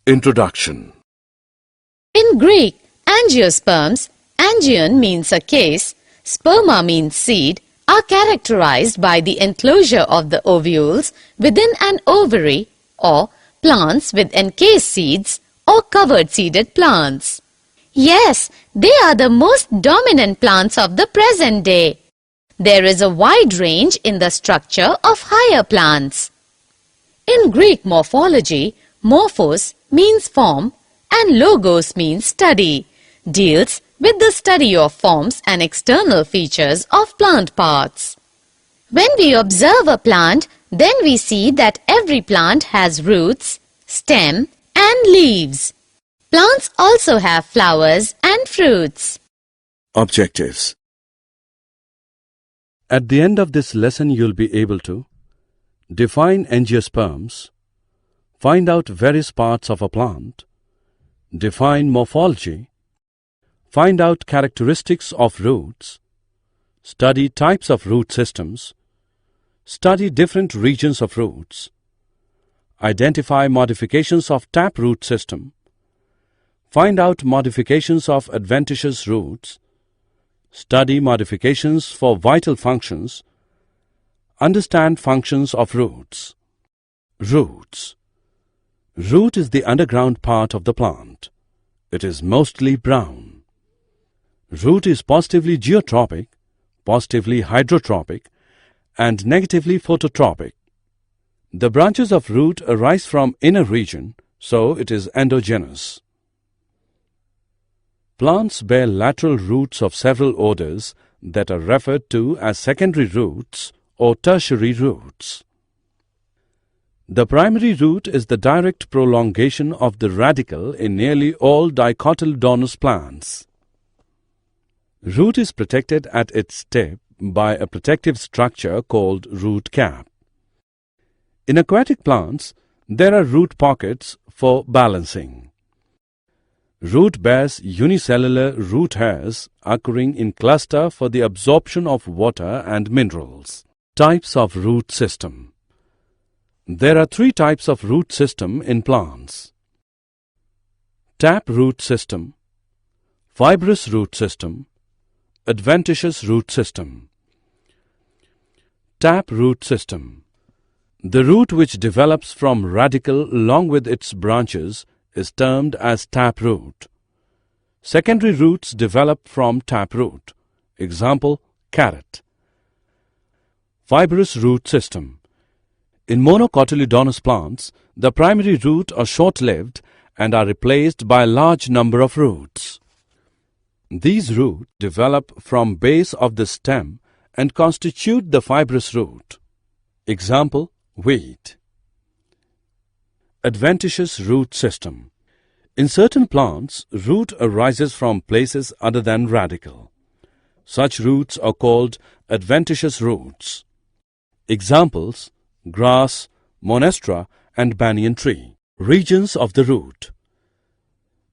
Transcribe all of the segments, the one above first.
Introduction. In Greek, angiosperms, angion means a case, sperma means seed, are characterized by the enclosure of the ovules within an ovary or plants with encased seeds or covered seeded plants. Yes, they are the most dominant plants of the present day. There is a wide range in the structure of higher plants. In Greek morphology, morphos means form and logos means study, deals with the study of forms and external features of plant parts. When we observe a plant, then we see that every plant has roots, stem and leaves. Plants also have flowers and fruits. Objectives. At the end of this lesson, you'll be able to define angiosperms, find out various parts of a plant, define morphology, find out characteristics of roots, study types of root systems, study different regions of roots, identify modifications of taproot system, find out modifications of adventitious roots, study modifications for vital functions, understand functions of roots. Roots. Root is the underground part of the plant. It is mostly brown. Root is positively geotropic, positively hydrotropic, and negatively phototropic. The branches of root arise from inner region, so it is endogenous. Plants bear lateral roots of several orders that are referred to as secondary roots or tertiary roots. The primary root is the direct prolongation of the radicle in nearly all dicotyledonous plants. Root is protected at its tip by a protective structure called root cap. In aquatic plants, there are root pockets for balancing. Root bears unicellular root hairs occurring in cluster for the absorption of water and minerals. Types of root system. There are three types of root system in plants: tap root system, fibrous root system, adventitious root system. Tap root system. The root which develops from radicle along with its branches is termed as taproot. Secondary roots develop from taproot. Example, carrot. Fibrous root system. In monocotyledonous plants, the primary root are short-lived and are replaced by a large number of roots. These roots develop from base of the stem and constitute the fibrous root. Example, wheat. Adventitious root system. In certain plants, root arises from places other than radicle. Such roots are called adventitious roots. Examples, grass, monstera and banyan tree. Regions of the root.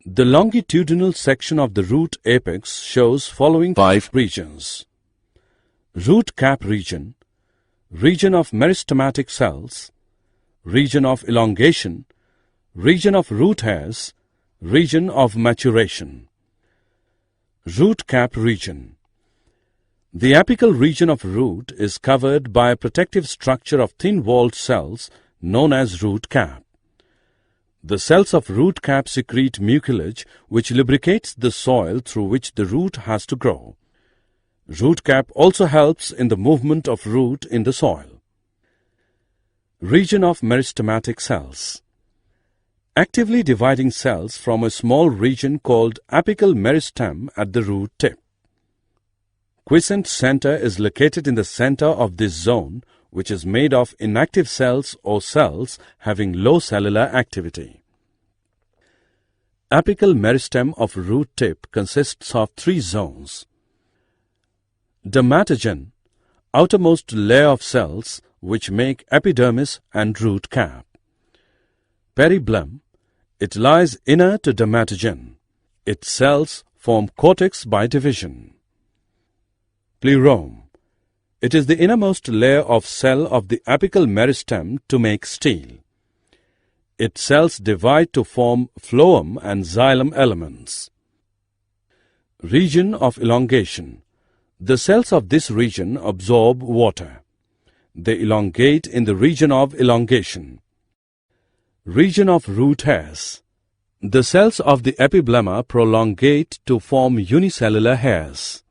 The longitudinal section of the root apex shows following 5 regions: root cap region, region of meristematic cells, region of elongation, region of root hairs, region of maturation. Root cap region. The apical region of root is covered by a protective structure of thin-walled cells known as root cap. The cells of root cap secrete mucilage which lubricates the soil through which the root has to grow. Root cap also helps in the movement of root in the soil. Region of meristematic cells. Actively dividing cells from a small region called apical meristem at the root tip. Quiescent center is located in the center of this zone, which is made of inactive cells or cells having low cellular activity. Apical meristem of root tip consists of 3 zones. Dermatogen, outermost layer of cells which make epidermis and root cap. Peribulum, it lies inner to dermatogen. Its cells form cortex by division. Plerome, it is the innermost layer of cell of the apical meristem to make steel. Its cells divide to form phloem and xylem elements. Region of elongation. The cells of this region absorb water. They elongate in the region of elongation. Region of root hairs. The cells of the epiblema prolongate to form unicellular hairs.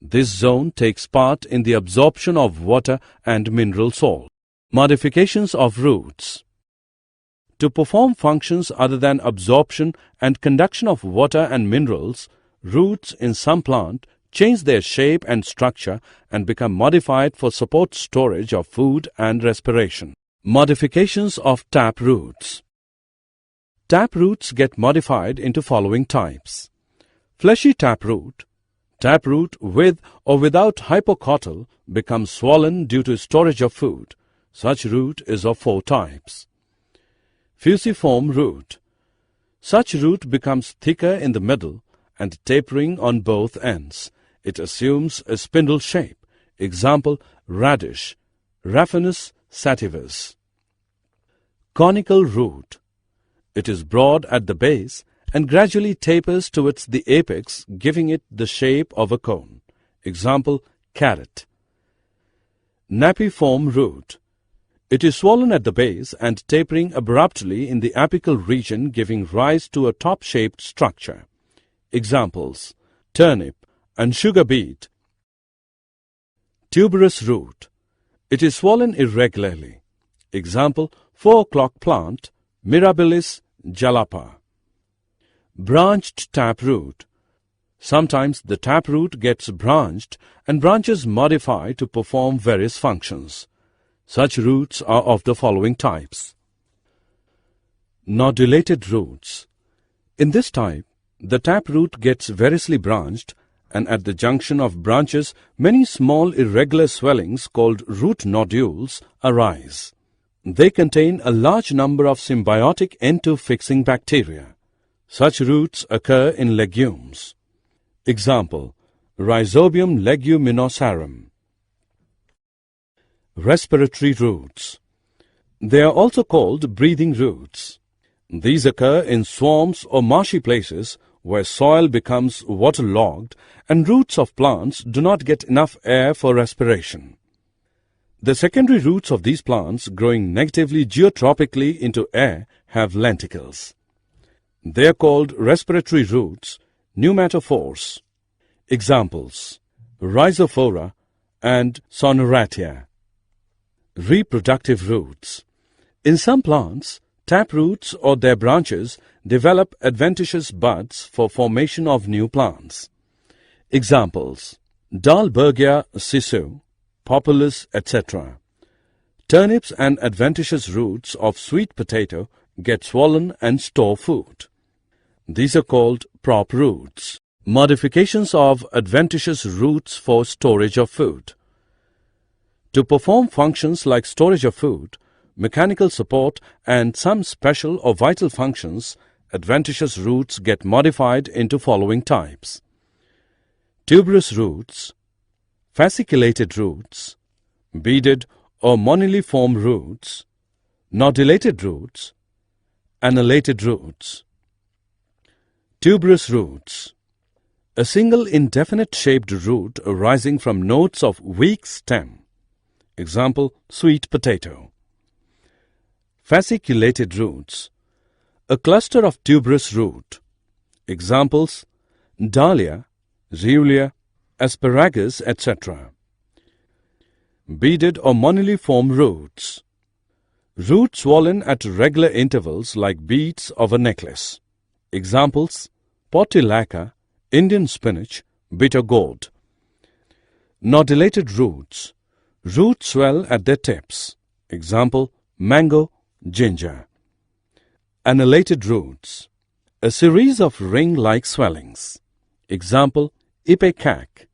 This zone takes part in the absorption of water and mineral salt. Modifications of roots. To perform functions other than absorption and conduction of water and minerals, roots in some plant change their shape and structure and become modified for support storage of food and respiration. Modifications of tap roots. Tap roots get modified into following types. Fleshy taproot with or without hypocotyl becomes swollen due to storage of food. Such root is of 4 types. Fusiform root. Such root becomes thicker in the middle and tapering on both ends. It assumes a spindle shape. Example, radish, Raphanus sativus. Conical root. It is broad at the base and gradually tapers towards the apex, giving it the shape of a cone. Example, carrot. Napiform root. It is swollen at the base and tapering abruptly in the apical region, giving rise to a top-shaped structure. Examples, turnip and sugar beet. Tuberous root. It is swollen irregularly. Example, 4 o'clock plant, Mirabilis jalapa. Branched taproot. Sometimes the taproot gets branched and branches modify to perform various functions. Such roots are of the following types. Nodulated roots. In this type, the taproot gets variously branched, and at the junction of branches, many small irregular swellings called root nodules arise. They contain a large number of symbiotic N2-fixing bacteria. Such roots occur in legumes. Example, Rhizobium leguminosarum. Respiratory roots. They are also called breathing roots. These occur in swamps or marshy places where soil becomes waterlogged and roots of plants do not get enough air for respiration. The secondary roots of these plants, growing negatively geotropically into air, have lenticles. They are called respiratory roots, pneumatophores. Examples, Rhizophora and Sonoratia. Reproductive roots. In some plants, taproots or their branches develop adventitious buds for formation of new plants. Examples, Dalbergia sisu, Populus, etc. Turnips and adventitious roots of sweet potato get swollen and store food. These are called prop roots. Modifications of adventitious roots for storage of food. To perform functions like storage of food, mechanical support, and some special or vital functions, adventitious roots get modified into following types. Tuberous roots, fasciculated roots, beaded or moniliform roots, nodulated roots, annellated roots. Tuberous roots. A single indefinite-shaped root arising from nodes of weak stem. Example, sweet potato. Fasciculated roots. A cluster of tuberous root. Examples, dahlia, Ruellia, asparagus, etc. Beaded or moniliform roots. Roots swollen at regular intervals like beads of a necklace. Examples, portulaca, Indian spinach, bitter gourd. Nodulated roots. Roots swell at their tips. Example, mango, ginger. Annellated roots. A series of ring-like swellings. Example, ipecac.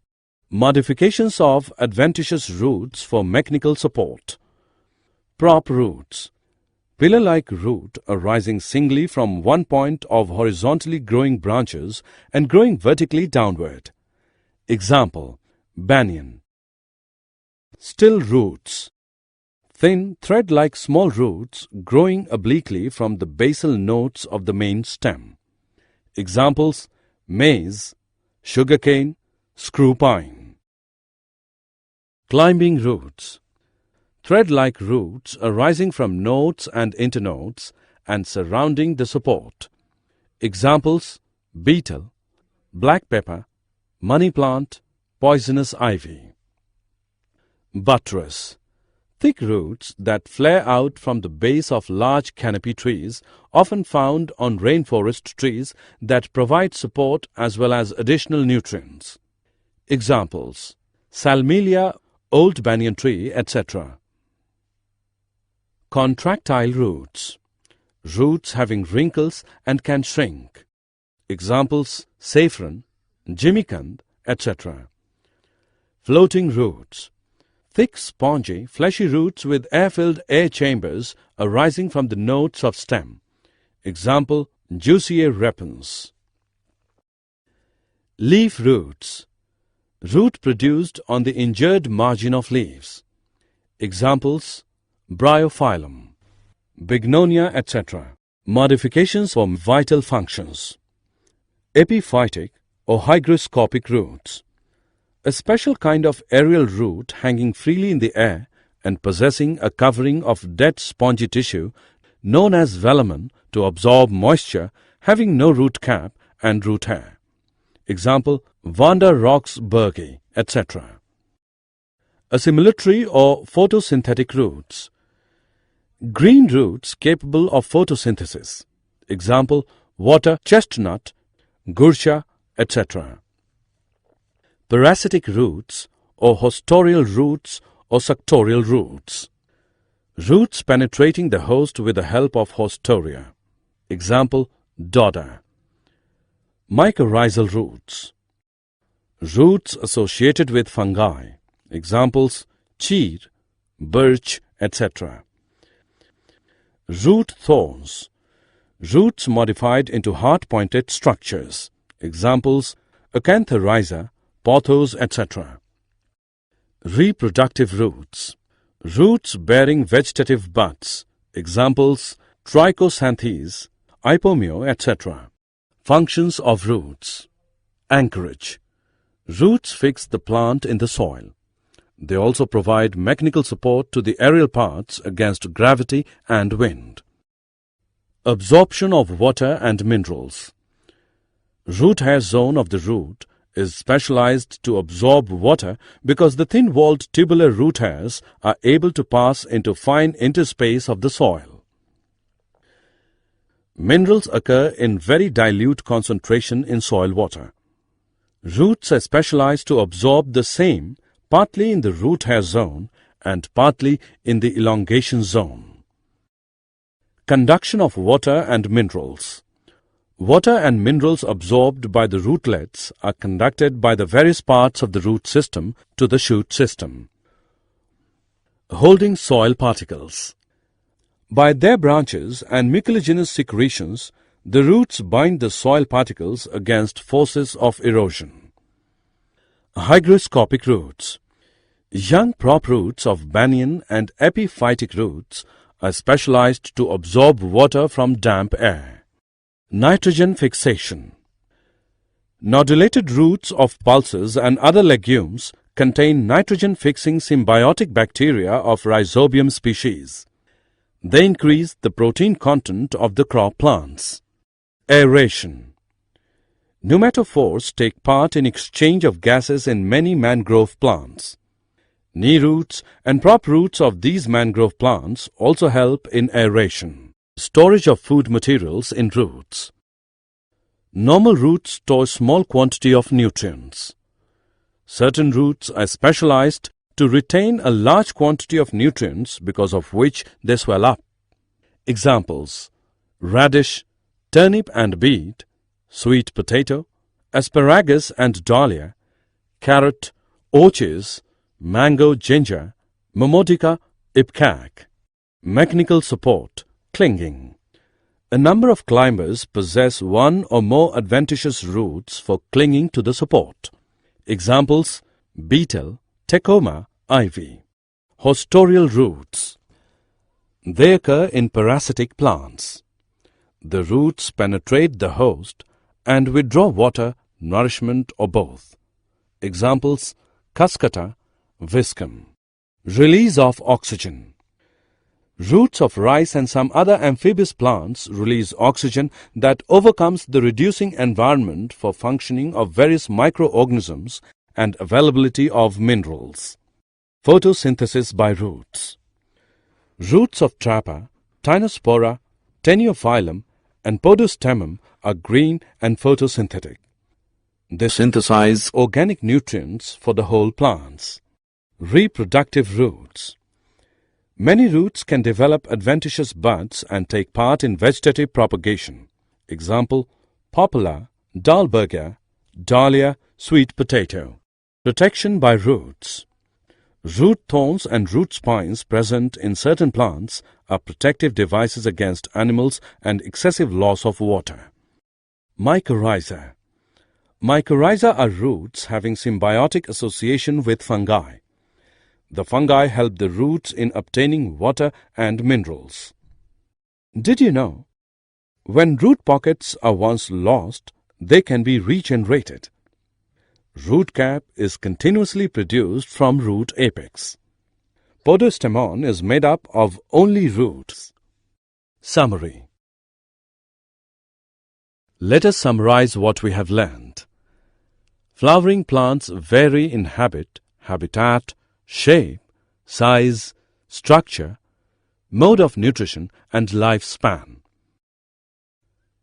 Modifications of adventitious roots for mechanical support. Prop roots. Pillar-like root arising singly from one point of horizontally growing branches and growing vertically downward. Example, banyan. Still roots. thin, thread-like small roots growing obliquely from the basal nodes of the main stem. Examples: maize, sugarcane, screw pine. Climbing roots. Thread-like roots arising from nodes and internodes and surrounding the support. Examples: beetle, black pepper, money plant, poisonous ivy. Buttress. Thick roots that flare out from the base of large canopy trees, often found on rainforest trees, that provide support as well as additional nutrients. Examples: salmelia, old banyan tree, etc. Contractile roots. Roots having wrinkles and can shrink. Examples: saffron, jimmycand, etc. Floating roots. Thick, spongy, fleshy roots with air-filled air chambers arising from the nodes of stem. Example: Jussier repens. Leaf roots. Root produced on the injured margin of leaves. Examples: Bryophyllum, Bignonia, etc. Modifications for vital functions. Epiphytic or hygroscopic roots. A special kind of aerial root hanging freely in the air and possessing a covering of dead spongy tissue known as velamen to absorb moisture, having no root cap and root hair. Example: Vanda Roxburghi, etc. Assimilatory or photosynthetic roots. Green roots capable of photosynthesis. Example: water chestnut, gursha, etc. Parasitic roots or hostorial roots or suctorial roots. Roots penetrating the host with the help of hostoria. Example: dodder. Mycorrhizal roots. Roots associated with fungi. Examples: cheer, birch, etc. Root thorns. Roots modified into hard-pointed structures. Examples: acanthoryza, pothos, etc. Reproductive roots. Roots bearing vegetative buds. Examples: trichosanthis, ipomeo, etc. Functions of roots. Anchorage. Roots fix the plant in the soil. They also provide mechanical support to the aerial parts against gravity and wind. Absorption of water and minerals. Root hair zone of the root is specialized to absorb water because the thin-walled tubular root hairs are able to pass into fine interspace of the soil. Minerals occur in very dilute concentration in soil water. Roots are specialized to absorb the same partly in the root hair zone and partly in the elongation zone. Conduction of water and minerals. Water and minerals absorbed by the rootlets are conducted by the various parts of the root system to the shoot system. Holding soil particles. By their branches and mucilaginous secretions, the roots bind the soil particles against forces of erosion. Hygroscopic roots. Young prop roots of banyan and epiphytic roots are specialized to absorb water from damp air. Nitrogen fixation. Nodulated roots of pulses and other legumes contain nitrogen-fixing symbiotic bacteria of Rhizobium species. They increase the protein content of the crop plants. Aeration. Pneumatophores take part in exchange of gases in many mangrove plants. Knee roots and prop roots of these mangrove plants also help in aeration. Storage of food materials in roots. Normal roots store small quantity of nutrients. Certain roots are specialized to retain a large quantity of nutrients, because of which they swell up. Examples: radish, turnip and beet, sweet potato, asparagus and dahlia, carrot, orchids, mango, ginger, momodica, ipcac. Mechanical support, clinging. A number of climbers possess one or more adventitious roots for clinging to the support. Examples: beetle, tecoma, ivy. Hostorial roots. They occur in parasitic plants. The roots penetrate the host and withdraw water, nourishment or both. Examples: Cuscuta, viscum. Release of oxygen. Roots of rice and some other amphibious plants release oxygen that overcomes the reducing environment for functioning of various microorganisms and availability of minerals. Photosynthesis by roots. Roots of Trapa, Tinospora, Teniophyllum and Podostemum are green and photosynthetic. They synthesize organic nutrients for the whole plants. Reproductive roots. Many roots can develop adventitious buds and take part in vegetative propagation. Example: Poplar, Dalbergia, Dahlia, sweet potato. Protection by roots. Root thorns and root spines present in certain plants are protective devices against animals and excessive loss of water. Mycorrhiza. Mycorrhiza are roots having symbiotic association with fungi. The fungi help the roots in obtaining water and minerals. Did you know? When root pockets are once lost, they can be regenerated. Root cap is continuously produced from root apex. Podostemon is made up of only roots. Summary. Let us summarize what we have learned. Flowering plants vary in habit, habitat, shape, size, structure, mode of nutrition and lifespan.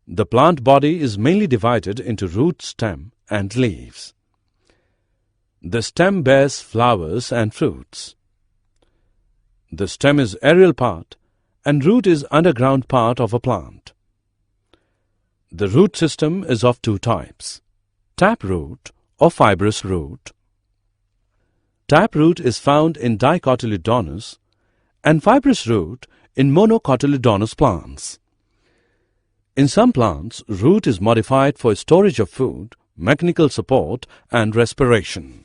The plant body is mainly divided into root, stem and leaves. The stem bears flowers and fruits. The stem is aerial part and root is underground part of a plant. The root system is of two types: taproot or fibrous root. Taproot is found in dicotyledonous and fibrous root in monocotyledonous plants. In some plants, root is modified for storage of food, mechanical support and respiration.